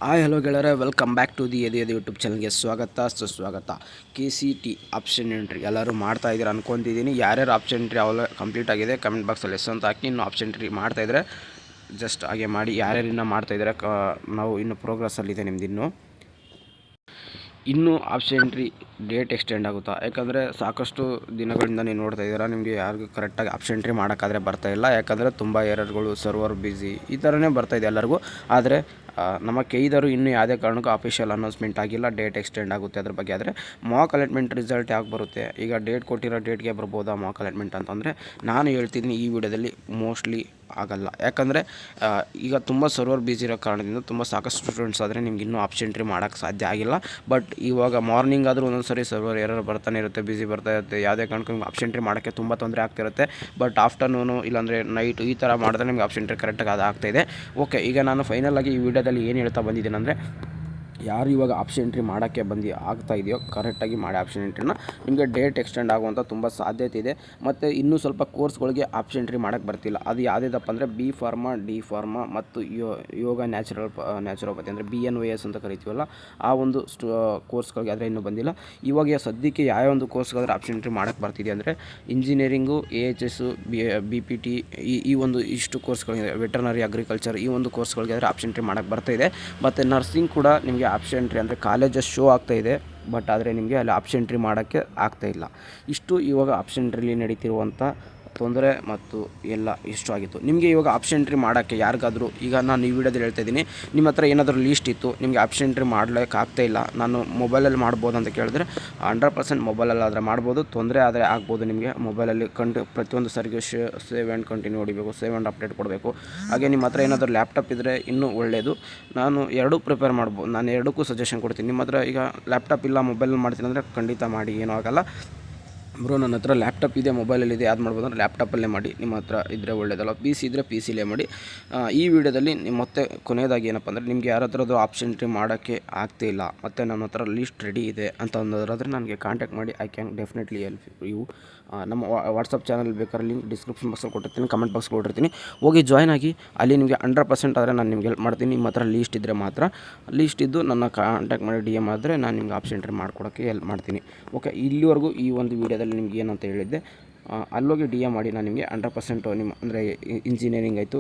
Hi hello ಗೆಳೆಯರೆ, welcome back to the ಎದೆ YouTube ಚಾನಲ್ಗೆ ಸುಸ್ವಾಗತ. KCT ಆಪ್ಷನ್ ಎಂಟ್ರಿ ಎಲ್ಲರೂ ಮಾಡ್ತಾ ಇದ್ದೀರಾ ಅನ್ಕೊತಿದ್ದೀನಿ. ಯಾರ್ಯಾರು ಆಪ್ಷನ್ ಎಂಟ್ರಿ ಅವೆಲ್ಲ ಕಂಪ್ಲೀಟ್ ಆಗಿದೆ ಕಮೆಂಟ್ ಬಾಕ್ಸಲ್ಲಿ ಎಸ್ ಅಂತ ಹಾಕಿ. ಇನ್ನು ಆಪ್ಷನ್ ಎಂಟ್ರಿ ಮಾಡ್ತಾಯಿದ್ರೆ ಜಸ್ಟ್ ಹಾಗೆ ಮಾಡಿ. ಯಾರ್ಯಾರು ಇನ್ನೂ ಮಾಡ್ತಾಯಿದ್ದಾರೆ, ನಾವು ಇನ್ನೂ ಪ್ರೋಗ್ರೆಸ್ಸಲ್ಲಿದೆ ನಿಮ್ದು. ಇನ್ನೂ ಆಪ್ಷನ್ ಎಂಟ್ರಿ ಡೇಟ್ ಎಕ್ಸ್ಟೆಂಡ್ ಆಗುತ್ತಾ? ಯಾಕಂದರೆ ಸಾಕಷ್ಟು ದಿನಗಳಿಂದ ನೀವು ನೋಡ್ತಾ ಇದ್ದೀರಾ, ನಿಮಗೆ ಯಾರಿಗೂ ಕರೆಕ್ಟಾಗಿ ಆಪ್ಷನ್ ಎಂಟ್ರಿ ಮಾಡೋಕ್ಕಾದರೆ ಬರ್ತಾಯಿಲ್ಲ. ಯಾಕಂದರೆ ತುಂಬ ಎರರ್ಗಳು, ಸರ್ವರ್ ಬ್ಯುಸಿ ಈ ಥರನೇ ಬರ್ತಾಯಿದೆ ಎಲ್ಲರಿಗೂ. ಆದರೆ ನಮ್ಮ ಕೈದರು ಇನ್ನೂ ಯಾವುದೇ ಕಾರಣಕ್ಕೂ ಅಫಿಷಿಯಲ್ ಅನೌನ್ಸ್ಮೆಂಟ್ ಆಗಿಲ್ಲ, ಡೇಟ್ ಎಕ್ಸ್ಟೆಂಡ್ ಆಗುತ್ತೆ ಅದ್ರ ಬಗ್ಗೆ. ಆದರೆ ಮಾಕ್ ಅಲಾಟ್ಮೆಂಟ್ ರಿಸಲ್ಟ್ ಯಾಕೆ ಬರುತ್ತೆ? ಈಗ ಡೇಟ್ ಕೊಟ್ಟಿರೋ ಡೇಟ್ಗೆ ಬರ್ಬೋದಾ ಮಾಕ್ ಅಲಾಟ್ಮೆಂಟ್ ಅಂತಂದರೆ ನಾನು ಹೇಳ್ತಿದ್ದೀನಿ ಈ ವಿಡಿಯೋದಲ್ಲಿ ಮೋಸ್ಟ್ಲಿ ಆಗಲ್ಲ. ಯಾಕಂದರೆ ಈಗ ತುಂಬ ಸರ್ವರ್ ಬ್ಯುಸಿ ಇರೋ ಕಾರಣದಿಂದ ತುಂಬ ಸಾಕಷ್ಟು ಸ್ಟೂಡೆಂಟ್ಸ್ ಆದರೆ ನಿಮ್ಗೆ ಇನ್ನೂ ಆಪ್ಷನ್ ಎಂಟ್ರಿ ಮಾಡೋಕ್ಕೆ ಸಾಧ್ಯ ಆಗಿಲ್ಲ. ಬಟ್ ಇವಾಗ ಮಾರ್ನಿಂಗ್ ಆದರೂ ಒಂದೊಂದು ಸರಿ ಸರ್ವರ್ ಎರರ್ ಬರ್ತಾನೆ ಇರುತ್ತೆ, ಬ್ಯುಸಿ ಬರ್ತಾ ಇರುತ್ತೆ. ಯಾವುದೇ ಕಾರಣಕ್ಕೂ ನಿಮ್ಗೆ ಆಪ್ಷನ್ ಎಂಟ್ರಿ ಮಾಡೋಕ್ಕೆ ತುಂಬ ತೊಂದರೆ ಆಗ್ತಿರುತ್ತೆ. ಬಟ್ ಆಫ್ಟರ್ನೂನು ಇಲ್ಲಾಂದರೆ ನೈಟು ಈ ಥರ ಮಾಡಿದ್ರೆ ನಿಮ್ಗೆ ಆಪ್ಷನ್ ಎಂಟ್ರಿ ಕರೆಕ್ಟಾಗಿ ಅದು ಆಗ್ತಾಯಿದೆ. ಓಕೆ, ಈಗ ನಾನು ಫೈನಲಾಗಿ ಈ ವಿಡಿಯೋದಲ್ಲಿ ಏನು ಹೇಳ್ತಾ ಬಂದಿದ್ದೀನಿ ಅಂದರೆ, ಯಾರು ಇವಾಗ ಆಪ್ಷನ್ ಎಂಟ್ರಿ ಮಾಡೋಕ್ಕೆ ಆಗ್ತಾ ಇದೆಯೋ ಕರೆಕ್ಟಾಗಿ ಮಾಡಿ ಆಪ್ಷನ್ ಎಂಟ್ರಿನ. ನಿಮಗೆ ಡೇಟ್ ಎಕ್ಸ್ಟೆಂಡ್ ಆಗುವಂಥ ತುಂಬ ಸಾಧ್ಯತೆ ಇದೆ. ಮತ್ತು ಇನ್ನೂ ಸ್ವಲ್ಪ ಕೋರ್ಸ್ಗಳಿಗೆ ಆಪ್ಷನ್ ಎಂಟ್ರಿ ಮಾಡೋಕ್ಕೆ ಬರ್ತಿಲ್ಲ. ಅದು ಯಾವುದೇದಪ್ಪ ಅಂದರೆ ಬಿ ಫಾರ್ಮಾ, ಡಿ ಫಾರ್ಮಾ ಮತ್ತು ಯೋಗ ನ್ಯಾಚುರೋಪತಿ ಅಂದರೆ BNYS ಅಂತ ಕರಿತೀವಲ್ಲ, ಆ ಒಂದು ಕೋರ್ಸ್ಗಳಿಗೆ ಆದರೆ ಇನ್ನೂ ಬಂದಿಲ್ಲ. ಇವಾಗ ಸದ್ಯಕ್ಕೆ ಯಾವ ಒಂದು ಕೋರ್ಸ್ಗಾದ್ರೆ ಆಪ್ಷನ್ ಎಂಟ್ರಿ ಮಾಡೋಕ್ಕೆ ಬರ್ತಿದೆ ಅಂದರೆ ಇಂಜಿನಿಯರಿಂಗು, AHS, BPT ಈ ಒಂದು ಇಷ್ಟು ಕೋರ್ಸ್ಗಳಿಗೆ, ವೆಟರ್ನರಿ, ಅಗ್ರಿಕಲ್ಚರ್ ಈ ಒಂದು ಕೋರ್ಸ್ಗಳಿಗೆ ಆದರೆ ಆಪ್ಷನ್ ಎಂಟ್ರಿ ಮಾಡೋಕ್ಕೆ ಬರ್ತಾಯಿದೆ. ಮತ್ತು ನರ್ಸಿಂಗ್ ಕೂಡ ನಿಮಗೆ ಆಪ್ಷನ್ ಎಂಟ್ರಿ ಅಂದರೆ ಕಾಲೇಜಸ್ ಶೋ ಆಗ್ತಾಯಿದೆ. ಬಟ್ ಆದರೆ ನಿಮಗೆ ಅಲ್ಲಿ ಆಪ್ಷನ್ ಎಂಟ್ರಿ ಮಾಡೋಕ್ಕೆ ಆಗ್ತಾಯಿಲ್ಲ. ಇಷ್ಟು ಇವಾಗ ಆಪ್ಷನ್ ಎಂಟ್ರಿಲಿ ನಡೀತಿರುವಂಥ ತೊಂದರೆ ಮತ್ತು ಎಲ್ಲ ಇಷ್ಟು ಆಗಿತ್ತು. ನಿಮಗೆ ಇವಾಗ ಆಪ್ಷನ್ ಎಂಟ್ರಿ ಮಾಡೋಕ್ಕೆ ಯಾರಿಗಾದರೂ, ಈಗ ನಾನು ಈ ವಿಡಿಯೋದಲ್ಲಿ ಹೇಳ್ತಾ ಇದ್ದೀನಿ, ನಿಮ್ಮ ಹತ್ರ ಏನಾದರೂ ಲೀಸ್ಟ್ ಇತ್ತು, ನಿಮಗೆ ಆಪ್ಷನ್ ಎಂಟ್ರಿ ಮಾಡ್ಲಿಕ್ಕೆ ಆಗ್ತಾಯಿಲ್ಲ, ನಾನು ಮೊಬೈಲಲ್ಲಿ ಮಾಡ್ಬೋದು ಅಂತ ಕೇಳಿದ್ರೆ 100% ಮೊಬೈಲಲ್ಲಿ ಆದರೆ ಮಾಡ್ಬೋದು. ತೊಂದರೆ ಆದರೆ ಆಗ್ಬೋದು ನಿಮಗೆ. ಮೊಬೈಲಲ್ಲಿ ಪ್ರತಿಯೊಂದು ಸರಿಗೆ ಸೇವ್ ಆ್ಯಂಡ್ ಕಂಟಿನ್ಯೂ ಹೊಡಿಬೇಕು, ಸೇವ್ ಆ್ಯಂಡ್ ಅಪ್ಡೇಟ್ ಕೊಡಬೇಕು. ಹಾಗೆ ನಿಮ್ಮ ಹತ್ರ ಏನಾದರೂ ಲ್ಯಾಪ್ಟಾಪ್ ಇದ್ದರೆ ಇನ್ನೂ ಒಳ್ಳೆಯದು. ನಾನು ಎರಡೂ ಪ್ರಿಪೇರ್ ಮಾಡ್ಬೋದು, ನಾನು ಎರಡಕ್ಕೂ ಸಜೆಷನ್ ಕೊಡ್ತೀನಿ. ನಿಮ್ಮ ಹತ್ರ ಈಗ ಲ್ಯಾಪ್ಟಾಪ್ ಇಲ್ಲ, ಮೊಬೈಲಲ್ಲಿ ಮಾಡ್ತೀನಿ ಅಂದರೆ ಖಂಡಿತ ಮಾಡಿ, ಏನೂ ಆಗೋಲ್ಲ. ಬ್ರೋ ನನ್ನ ಹತ್ರ ಲ್ಯಾಪ್ಟಾಪ್ ಇದೆ, ಮೊಬೈಲಲ್ಲಿ ಯಾವ್ದು ಮಾಡ್ಬೋದು ಅಂದರೆ ಲ್ಯಾಪ್ಟಾಪಲ್ಲೇ ಮಾಡಿ. ನಿಮ್ಮ ಹತ್ರ ಇದ್ದರೆ ಒಳ್ಳೆಯದಲ್ಲ. PC ಇದ್ದರೆ PCಲೇ ಮಾಡಿ. ಈ ವಿಡಿಯೋದಲ್ಲಿ ಮತ್ತೆ ಕೊನೆಯದಾಗಿ ಏನಪ್ಪ ಅಂದರೆ, ನಿಮಗೆ ಯಾರ ಹತ್ರದ್ದು ಆಪ್ಷನ್ ಎಂಟ್ರಿ ಮಾಡೋಕ್ಕೆ ಆಗ್ತಿಲ್ಲ ಮತ್ತು ನನ್ನ ಹತ್ರ ಲೀಸ್ಟ್ ರೆಡಿ ಇದೆ ಅಂತ ಅಂದೋರಾದರೆ ನನಗೆ ಕಾಂಟ್ಯಾಕ್ಟ್ ಮಾಡಿ. I can definitely help you. ನಮ್ಮ ವಾಟ್ಸಪ್ ಚಾನಲ್ ಬೇಕಾದ್ರೆ ಲಿಂಕ್ ಡಿಸ್ಕ್ರಿಪ್ಷನ್ ಬಾಕ್ಸಲ್ಲಿ ಕೊಟ್ಟಿರ್ತೀನಿ, ಕಮೆಂಟ್ ಬಾಕ್ಸ್ ಕೊಟ್ಟಿರ್ತೀನಿ, ಹೋಗಿ ಜಾಯ್ನ್ ಆಗಿ. ಅಲ್ಲಿ ನಿಮಗೆ 100% ಆದರೆ ನಾನು ನಿಮ್ಗೆ ಹೆಲ್ಪ್ ಮಾಡ್ತೀನಿ. ನಿಮ್ಮ ಹತ್ರ ಲೀಸ್ಟ್ ಇದ್ದರೆ ಮಾತ್ರ. ಲೀಸ್ಟ್ ಇದ್ದು ನನ್ನ ಕಾಂಟ್ಯಾಕ್ಟ್ ಮಾಡಿ DM ಆದರೆ ನಾನು ನಿಮ್ಗೆ ಆಪ್ಷನ್ ಎಂಟ್ರಿ ಮಾಡ್ಕೊಡೋಕ್ಕೆ ಹೆಲ್ಪ್ ಮಾಡ್ತೀನಿ. ಓಕೆ, ಇಲ್ಲಿವರೆಗೂ ಈ ಒಂದು ವಿಡಿಯೋದಲ್ಲಿ ನಿಮ್ಗೆ ಏನಂತ ಹೇಳಿದ್ದೆ, ಅಲ್ಲೋಗಿ DM ಮಾಡಿ. ನಾನು ನಿಮಗೆ 100% ನಿಮ್ಮ ಅಂದರೆ ಇಂಜಿನಿಯರಿಂಗ್ ಆಯಿತು,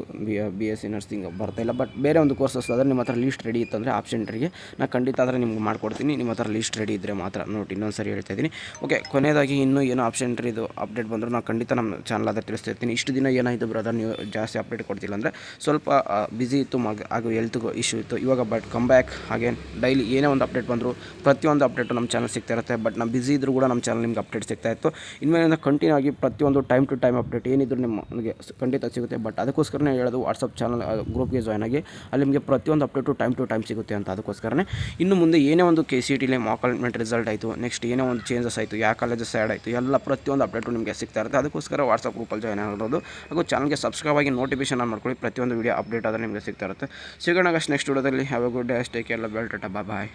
BSc ನರ್ಸಿಂಗ್ ಬರ್ತಾಯಿಲ್ಲ, ಬಟ್ ಬೇರೆ ಒಂದು ಕೋರ್ಸಸ್ ಆದರೆ ನಿಮ್ಮ ಹತ್ರ ಲೀಸ್ಟ್ ರೆಡಿ ಇತ್ತಂದರೆ ಆಪ್ಷನ್ ಎಂಟ್ರಿಗೆ ನಾನು ಖಂಡಿತ ಆದರೆ ನಿಮ್ಗೆ ಮಾಡ್ಕೊಡ್ತೀನಿ. ನಿಮ್ಮ ಹತ್ರ ಲೀಸ್ಟ್ ರೆಡಿ ಇದ್ದರೆ ಮಾತ್ರ. ನೋಡಿ, ಇನ್ನೊಂದು ಸರಿ ಹೇಳ್ತಾ ಇದ್ದೀನಿ. ಓಕೆ, ಕೊನೆಯದಾಗಿ ಇನ್ನೂ ಏನೋ ಆಪ್ಷನ್ ಎಂಟ್ರಿದು ಅಪ್ಡೇಟ್ ಬಂದರೂ ನಾನು ಖಂಡಿತ ನಮ್ಮ ಚಾನಲ್ ಆದರೆ ತಿಳಿಸ್ತಿರ್ತೀನಿ. ಇಷ್ಟು ದಿನ ಏನಾಯಿತು ಬ್ರದರ್, ನೀವು ಜಾಸ್ತಿ ಅಪ್ಡೇಟ್ ಕೊಡ್ತಿಲ್ಲ ಅಂದರೆ ಸ್ವಲ್ಪ ಬ್ಯುಸಿ ಇತ್ತು, ಹಾಗೂ ಹೆಲ್ತ್ಗೂ ಇಶ್ಯೂ ಇತ್ತು. ಇವಾಗ ಬಟ್ ಕಮ್ ಬ್ಯಾಕ್. ಹಾಗೆ ಡೈಲಿ ಏನೇ ಒಂದು ಅಪ್ಡೇಟ್ ಬಂದರೂ ಪ್ರತಿಯೊಂದು ಅಪ್ಡೇಟು ನಮ್ಮ ಚಾನಲ್ ಸಿಗ್ತಾ ಇರುತ್ತೆ. ಬಟ್ ನಾವು ಬ್ಯುಸಿ ಇದ್ದರೂ ಕೂಡ ನಮ್ಮ ಚಾನಲ್ ನಿಮ್ಗೆ ಅಪ್ಡೇಟ್ ಸಿಗ್ತಾ ಇತ್ತು. ಇನ್ಮೇಲಿಂದ ಕಂಟಿನ್ಯೂ ಆಗಿ ಪ್ರತಿಯೊಂದು ಟೈಮ್ ಟು ಟೈಮ್ ಅಪ್ಡೇಟ್ ಏನಿದ್ರು ನಿಮಗೆ ಖಂಡಿತ ಸಿಗುತ್ತೆ. ಬಟ್ ಅದಕ್ಕೋಸ್ಕರನೇ ಹೇಳೋದು, ವಾಟ್ಸಪ್ ಚಾನಲ್ ಗ್ರೂಪ್ಗೆ ಜಾಯ್ನ್ ಆಗಿ. ಅಲ್ಲಿ ನಿಮಗೆ ಪ್ರತಿಯೊಂದು ಅಪ್ಡೇಟು ಟೈಮ್ ಟು ಟೈಮ್ ಸಿಗುತ್ತೆ ಅಂತ. ಅದಕ್ಕೋಸ್ಕರನೇ ಇನ್ನು ಮುಂದೆ ಏನೇ ಒಂದು KCTಲಿ ಮಾಕ್ ಅಲಾಟ್ಮೆಂಟ್ ರಿಸಲ್ಟ್ ಆಯಿತು, ನೆಕ್ಸ್ಟ್ ಏನೇ ಒಂದು ಚೇಂಜಸ್ ಆಯಿತು, ಯಾವ ಕಾಲೇಜಸ್ ಆ್ಯಡ್ ಆಯಿತು, ಎಲ್ಲ ಪ್ರತಿಯೊಂದು ಅಪ್ಡೇಟು ನಿಮಗೆ ಸಿಗ್ತಾ ಇರುತ್ತೆ. ಅದಕ್ಕೋಸ್ಕರ ವಾಟ್ಸಪ್ ಗ್ರೂಪಲ್ಲಿ ಜಾಯ್ನ್ ಆಗೋದು, ಹಾಗೂ ಚಾನಲ್ಗೆ ಸಬ್ಸ್ಕ್ರೈಬ್ ಆಗಿ ನೋಟಿಫಿಕೇಷನ್ ಆನ್ ಮಾಡ್ಕೊಳ್ಳಿ. ಪ್ರತಿಯೊಂದು ವೀಡಿಯೋ ಅಪ್ಡೇಟ್ ಆದರೆ ನಿಮಗೆ ಸಿಗ್ತಾ ಇರುತ್ತೆ. ಸಿಗೋಣ ನೆಕ್ಸ್ಟ್ ವಿಡಿಯೋದಲ್ಲಿ. Have a good day, take care, love you all, tata, bye.